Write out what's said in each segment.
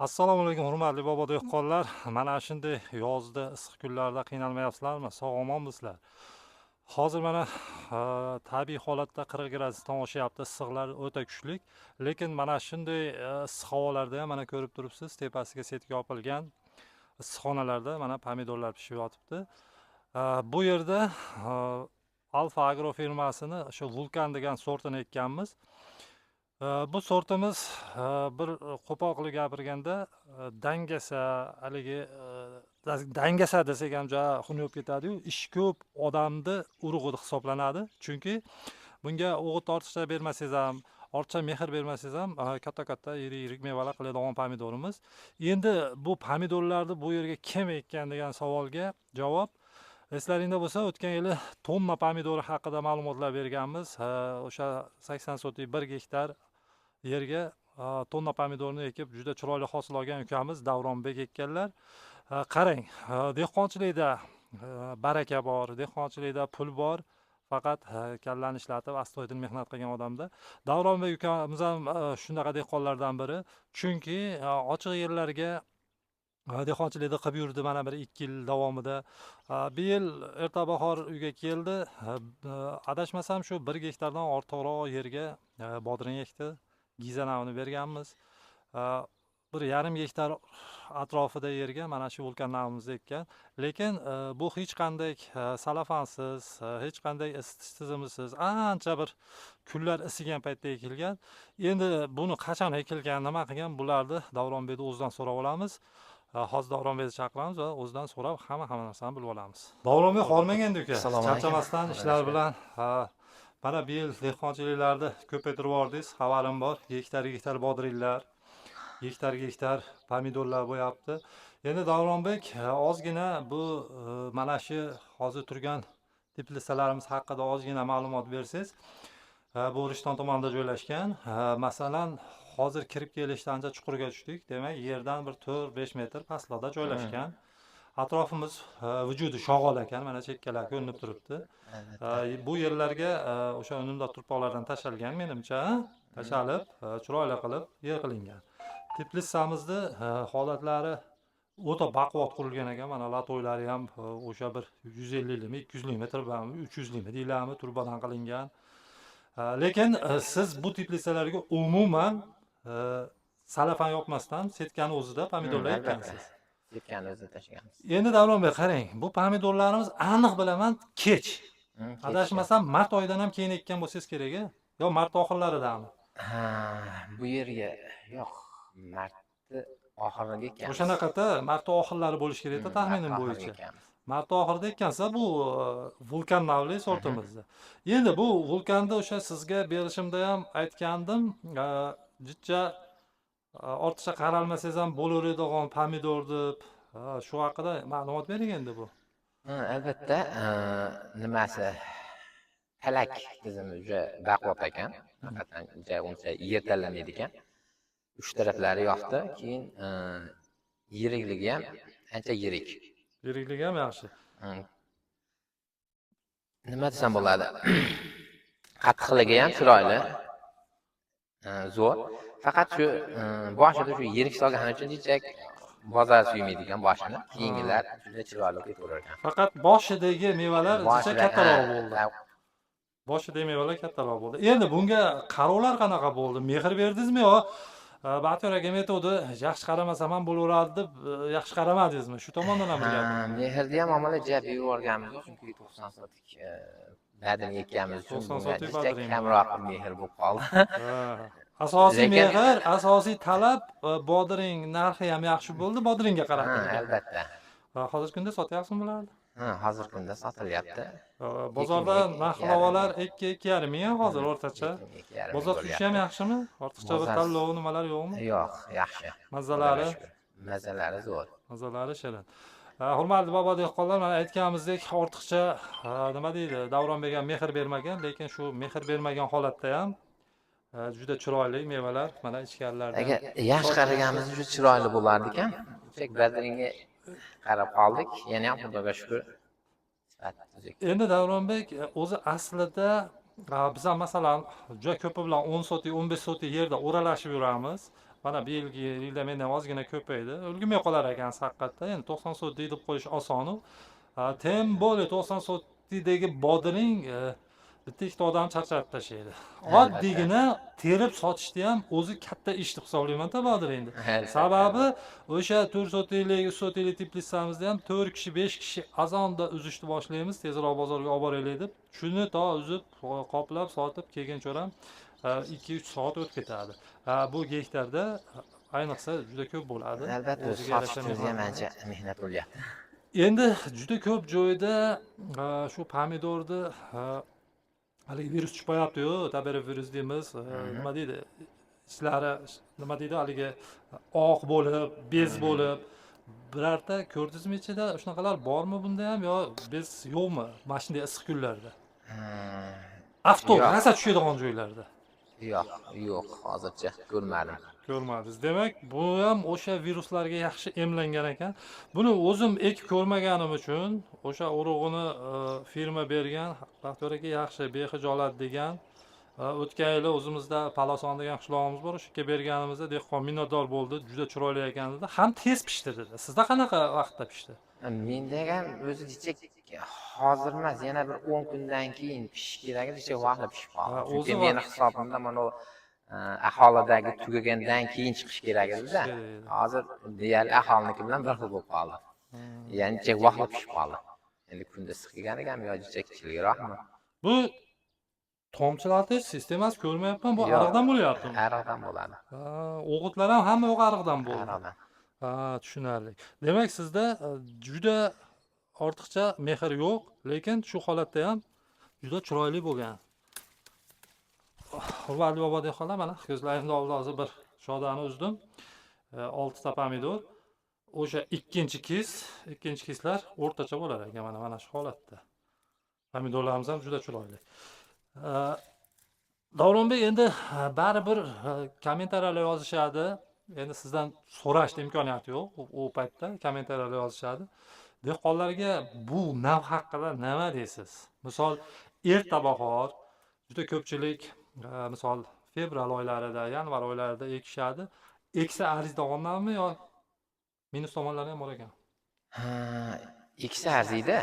Assalomu alaykum hurmatli bobo dehqonlar. Mana shunday yozda issiq kunlarda qiynalmayapsizlarmi? Sog' omonmisizlar? Hozir mana tabiiy holatda 40 gradusdan oshyapti, issiqlar o'ta kuchli. Lekin mana shunday issiq havolarda ham mana ko'rib turibsiz, tepasiga setka yopilgan issiqxonalarda mana pomidorlar pishib yotibdi. Bu yerda Alfa Agro firmasini o'sha Vulkan degan sortini ekkanmiz. Bu sortimiz bir qo'pol qilib gapirganda dangasa haligi dangasa desak ham juda xunuk bo'lib ketadi-yu, ish ko'p odamni urug'i hisoblanadi. Chunki bunga o'g'it ortiqcha bermasangiz ham, ortiqcha mehr bermasangiz ham katta-katta yirik mevalar qiladigan pomidorimiz. Endi bu pomidorlarni bu yerga kim ekkan degan savolga javob. Eslaringda bo'lsa, o'tgan yili tonna pomidori haqida ma'lumotlar berganmiz. O'sha 80 sotik 1 gektar yerga tonna pomidorni ekib juda chiroyli hosil olgan ukamiz Davronbek ekkanlar. Qarang, dehqonchilikda baraka bor, dehqonchilikda pul bor. Faqat kallani ishlatib astoydil mehnat qilgan odamda. Davronbek ukamiz ham shunaqa dehqonlardan biri. Chunki ochiq yerlarga dehqonchilikda qilib yurdi mana bir 2 yil davomida. Bu yil erta bahor uyga keldi. Adashmasam shu 1 gektardan ortiqroq yerga bodring ekdi. Giza navini berganmiz. 1,5 gektar atrofida yerga mana shu vulkan navimizni ekkan. Lekin bu hech qanday salafansiz, hech qanday isitish tizimisiz, ancha bir kunlar isigan paytda ekilgan. Endi buni qachon ekilgan, nima qilgan bularni Davronbekni o'zidan so'rab olamiz. Hozir Davronbekni chaqiramiz va o'zidan so'rab hamma narsani bilib olamiz. Davronbek hormaganda uka, charchamasdan ishlar bilan mana bu yil dehqonchiliklarni ko'paytirib yubordingiz, xabarim bor. Gektar bodringlar, gektar pomidorlar bo'yapti. Endi Davronbek ozgina bu mana shu hozir turgan teplitsalarimiz haqida ozgina ma'lumot bersangiz. Bu Rishton tomonida joylashgan. Masalan, hozir kirib kelishda ancha chuqurga tushdik. Demak, yerdan bir 4-5 metr pastlarda joylashgan. Atrofimiz vujudi shog'ol ekan, mana chekkalar ko'rinib turibdi. Bu yerlarga o'sha unumdor turpoqlardan tashalgan menimcha, tashalib, chiroyli qilib yer qilingan. Teplitsamizni holatlari o'ta baquvvat qurilgan ekan. Mana latoylari ham o'sha bir 150 mi, 200 metr bormi, 300 mi deylarmi turbadan qilingan. Lekin siz bu teplitsalarga umuman salafan yopmasdan setkani o'zida pomidorlar ekkansiz. Setkani o'zida tashlaganmiz. Endi Davronbek qarang, bu pomidorlarimiz aniq bilaman kech. Adashmasam mart oyidan ham keyin ekkan bo'lsangiz kerak a? Yo mart oxirlaridami? Bu yerga yo'q, martni oxirida ekkanmiz. O'shanaqada mart oxirlari bo'lishi kerak-da taxminim bo'yicha. Mart oxirida ekkansa bu vulkan navli sortimizni. Endi bu vulkanni o'sha sizga berishimda ham aytgandim, jicha ortiqcha qaralmasangiz ham bo'laveradigan pomidor deb. Shu haqida ma'lumot bering endi bu. Albatta, nimasi palak tizimi juda baquvvat ekan. Haqiqatan juda uncha yer tanlamaydi ekan. Uch taraflari yoqdi, keyin yirikligi ham ancha yirik. Yirikligi ham yaxshi. Nima desam bo'ladi? Qattiqligi ham chiroyli. Zo'r. Faqat shu boshida shu yirik solgani uchun dechak bozor suymaydigan boshini, keyingilar juda chiroyli ketaverar ekan. Faqat boshidagi mevalar juda kattaroq bo'ldi. Boshidagi mevalar kattaroq bo'ldi. Endi bunga qarovlar qanaqa bo'ldi? Mehr berdingizmi yo Batiyor aka metodi yaxshi qaramasam ham bo'laveradi deb yaxshi qaramadingizmi? Shu tomondan ham bilyapman. Mehrni ham omala jab yuborganmiz, chunki 90 sotik badini ekkanmiz uchun 90 sotik badring kamroq mehr bo'lib qoldi. Asosiy mehr, asosiy talab bodring narxi ham yaxshi bo'ldi, bodringga qaratilgan. Albatta. Hozirgi kunda sotyapsizmi bularni? Hozirgi kunda sotilyapti. Bozorda narx-navolar 2-2,5 ming hozir o'rtacha. Bozor tushishi ham yaxshimi? Ortiqcha bir tanlov nimalar yo'qmi? Yo'q, yaxshi. Mazalari zo'r. Mazalari shirin. Hurmatli bobo dehqonlar, mana aytganimizdek, ortiqcha nima deydi, Davronbek ham mehr bermagan, lekin shu mehr bermagan holatda ham juda chiroyli mevalar mana ichkarilarda. Agar yaxshi qaraganimizda juda chiroyli bo'lardi ekan. Chek badringa qarab qoldik. Yana ham Xudoga shukr. Endi Davronbek o'zi aslida biz ham masalan juda ko'pi bilan 10 sotik, 15 sotik yerda o'ralashib yuramiz. mana bir yilda mendan ozgina ko'paydi. Ulgurmay qolar ekan haqiqatda. Endi 90 sotlik deb qo'yish oson-u. Tem bo'ldi 90 sotlikdagi bodring bitta ikkita odam charchatib tashlaydi. Albatta. Oddiygina terib sotishni ham o'zi katta ish deb hisoblayman-da bodringni. Albatta. Sababi o'sha 4 sotliklik, 3 sotliklik teplitsamizda ham 4 kishi, 5 kishi azonda uzishni boshlaymiz, tezroq bozorga olib boraylik deb. Shuni to uzib, qoplab, sotib kelguncha ham 2-3 soat o'tib ketadi. Bu gektarda ayniqsa juda ko'p bo'ladi. Albatta, O'ziga yarasha sotish o'zi ham mehnat. ancha mehnat bo'lyapti. Endi juda ko'p joyda shu pomidorni haligi virus chiqmayapti-yu, tabiiy virus deymiz. Nima deydi? Ishlari nima deydi? Haligi oq bo'lib, bez bo'lib birorta ko'rdingizmi ichida shunaqalar bormi bunda ham yo bez yo'qmi? Mana shunday issiq kunlarda. Avto Yo'q. rosa tushadigan joylarda. Yo'q, hozircha ko'rmadim. Ko'rmadingiz. Demak, bu ham o'sha viruslarga yaxshi emlangan ekan. Buni o'zim ekib ko'rmaganim uchun o'sha urug'ini firma bergan, Baxtiyor aka yaxshi bexijolat degan. O'tgan yili o'zimizda Palason degan qishlog'imiz bor, o'sha yerga berganimizda dehqon minnatdor bo'ldi, juda chiroyli ekan dedi. Ham tez pishdi dedi. Sizda qanaqa vaqtda pishdi? Menda ham o'zi dechak hozir emas, yana bir 10 kundan keyin pishish kerak edi, dechak vaqtida pishib qoldi. o'zi Chunki meni hisobimda mana aholidagi tugagandan keyin chiqish kerak edi-da. Hozir deyarli aholniki bilan bir xil bo'lib qoldi. Ya'ni dechak vaqtida pishib qoldi. Endi kunda issiq kelgan ekanmi yo dechak kichikroqmi? Bu tomchilatish sistemasi ko'rmayapman, bu Yo'q. ariqdan bo'lyaptimi? Ariqdan bo'ladi. O'g'itlar ham hamma yo'q ariqdan bo'ldi. Ariqdan. Tushunarli. Demak, sizda juda ortiqcha mehr yo'q, lekin shu holatda ham juda chiroyli bo'lgan. Hurmatli bobo dehqonlar, mana ko'zlarimni oldida hozir bir shodani uzdim. 6 ta pomidor. O'sha ikkinchi kislar o'rtacha bo'lar ekan mana shu holatda. Pomidorlarimiz ham juda chiroyli. Davronbek, endi baribir kommentariyalar yozishadi. Endi sizdan so'rashni imkoniyati yo'q. U paytda kommentariyalar yozishadi. Dehqonlarga bu nav haqida nima deysiz? Misol, erta bahor juda ko'pchilik misol fevral oylarida, yanvar oylarida ekishadi. Eksa arziydiganlarmi yo minus tomonlari ham bor ekan? Ikkisi arziydi.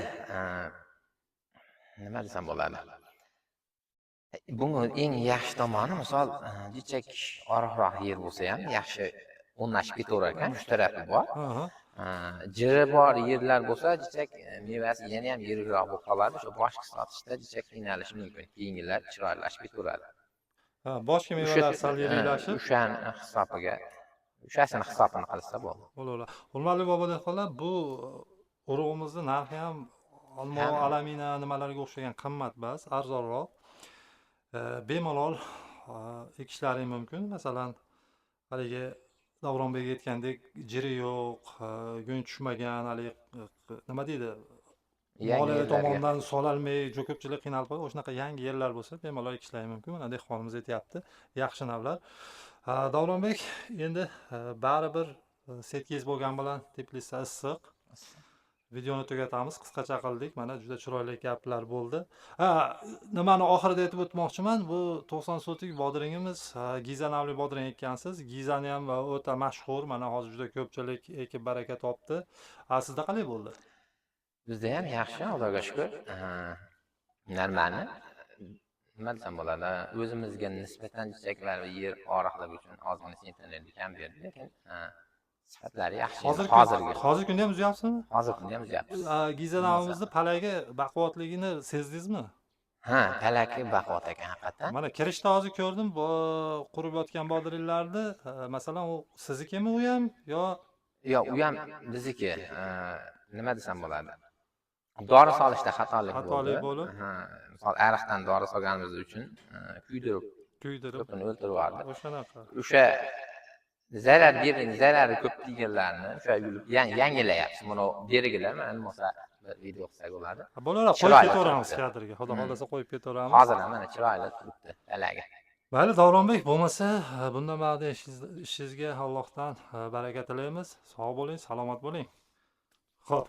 Nima desam bo'ladi? Bunga eng yaxshi tomoni misol dechak oriqroq yer bo'lsa ham yaxshi o'rnashib ketaverar ekan, uch tarafi bor. Jiri bor yerlar bo'lsa, dechak mevasi yana ham yirikroq bo'lib qoladi. Shu boshqa sotishda dechak qiynalishi mumkin. Keyingilar chiroylashib ketaveradi. Boshqa mevalar sal yiriklashib, o'shasini hisobini qilsa bo'ldi. bo'laveradi. Hurmatli bobo dehqonlar, bu urug'imizni narxi ham olmo, alamina nimalarga o'xshagan qimmat emas, arzonroq. Bemalol ekishlari mumkin. Masalan, haligi Davronbek aytgandek jiri yo'q, go'ng tushmagan, haligi nima deydi? Moliya tomonidan solalmay, juda ko'pchilik qiynalib qoladi. O'shanaqa yangi yerlar bo'lsa, bemalol ekishlari mumkin. Mana dehqonimiz aytyapti, yaxshi navlar. Davronbek, endi baribir setkiz bo'lgan bilan teplitsa issiq. Videoni tugatamiz, qisqacha qildik. Mana juda chiroyli gaplar bo'ldi. Nimani oxirida aytib o'tmoqchiman, bu 90 sotlik bodringimiz, Giza navli bodring ekkansiz. Gizani ham o'ta mashhur, mana hozir juda ko'pchilik ekib baraka topdi. Sizda qanday bo'ldi? Bizda ham yaxshi, Xudoga shukr. Normalni nima desam bo'ladi? O'zimizga nisbatan chechaklar va yer oriqligi uchun ozgina sentnerni kam berdi, lekin sifatlari yaxshi. Hozir kunda ham uzyapsizmi? Hozir kunda ham uzyapmiz. Giza navimizni palagi baquvvatligini sezdingizmi? Palaki baquvvat ekan haqiqatan. Mana kirishda hozir ko'rdim, bu qurib yotgan bodringlarni, masalan, u siznikimi u ham yo? Yo'q, u ham bizniki. Nima desam bo'ladi? Dori solishda xatolik bo'ldi. Misol ariqdan dori solganimiz uchun kuydirib ko'pini o'ldirib yubordi. O'shanaqa. O'sha zarari ko'p deganlarni o'sha yangilayapmiz. Buni berigilar mana nima bo'lsa bir video qilsak bo'ladi. Bo'laveradi, qo'yib ketaveramiz kadrga. Xudo xolasa qo'yib ketaveramiz. Hozir ham mana chiroyli turibdi palagi. Mayli Davronbek, bo'lmasa bundan ba'di ishingizga Allohdan baraka tilaymiz. Sog' bo'ling, salomat bo'ling. Xo'p.